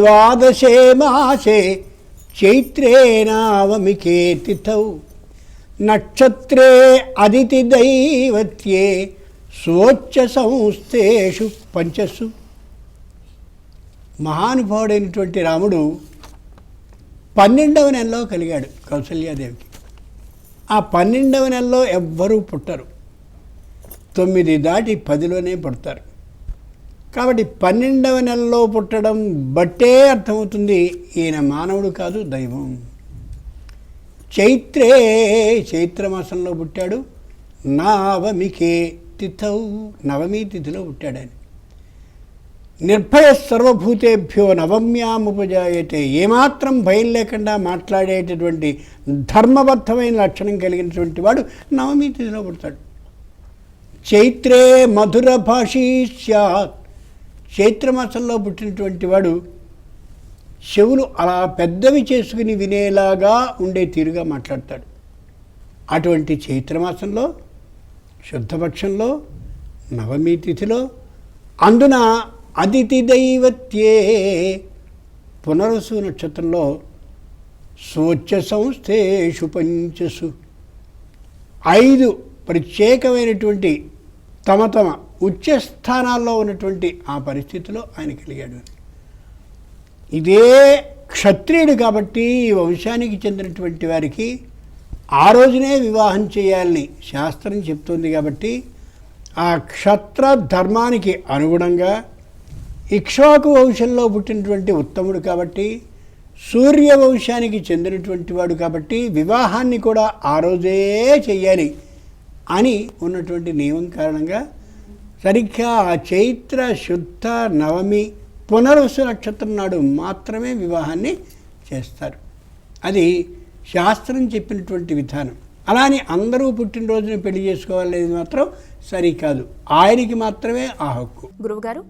ద్వాదశే మాసే చైత్రే నవమికే తిథౌ నక్షత్రే అదితి దైవత్యే స్వోచ్చ సంస్థేషు పంచసు. మహానుభావుడైనటువంటి రాముడు 12వ నెలలో కలిగాడు కౌసల్యాదేవికి. ఆ 12వ నెలలో ఎవ్వరూ పుట్టరు, 9 దాటి 10లోనే పుడతారు. కాబట్టి 12వ నెలలో పుట్టడం బట్టే అర్థమవుతుంది ఈయన మానవుడు కాదు, దైవం. చైత్రమాసంలో పుట్టాడు. నవమికే తిథౌ, నవమి తిథిలో పుట్టాడని. నిర్భయ సర్వభూతేభ్యో నవమ్యాముపజాయతే, ఏమాత్రం భయం లేకుండా మాట్లాడేటటువంటి ధర్మబద్ధమైన లక్షణం కలిగినటువంటి వాడు నవమి తిథిలో పుడతాడు. చైత్రే మధుర భాషీ స్యాత్, చైత్రమాసంలో పుట్టినటువంటి వాడు చెవులు అలా పెద్దవి చేసుకుని వినేలాగా ఉండే తీరుగా మాట్లాడతాడు. అటువంటి చైత్రమాసంలో శుద్ధపక్షంలో నవమి తిథిలో, అందున అదితి దైవత్యే పునరసు నక్షత్రంలో స్వోచ్చ సంస్థేషు పంచసు, 5 ప్రత్యేకమైనటువంటి తమ ఉచ్చ స్థానాల్లో ఉన్నటువంటి ఆ పరిస్థితిలో ఆయన కలిగాడు. ఇదే క్షత్రియుడు కాబట్టి ఈ వంశానికి చెందినటువంటి వారికి ఆ రోజునే వివాహం చేయాలని శాస్త్రం చెప్తుంది. కాబట్టి ఆ క్షత్ర ధర్మానికి అనుగుణంగా ఇక్ష్వాకు వంశంలో పుట్టినటువంటి ఉత్తముడు కాబట్టి, సూర్యవంశానికి చెందినటువంటి వాడు కాబట్టి వివాహాన్ని కూడా ఆ రోజే చెయ్యాలి అని ఉన్నటువంటి నియమం కారణంగా సరిగ్గా ఆ చైత్ర శుద్ధ నవమి పునర్వసు నక్షత్రం నాడు మాత్రమే వివాహాన్ని చేస్తారు. అది శాస్త్రం చెప్పినటువంటి విధానం. అలానే అందరూ పుట్టినరోజున పెళ్లి చేసుకోవాలనేది మాత్రం సరికాదు, ఆయనకి మాత్రమే ఆ హక్కు. గురువుగారు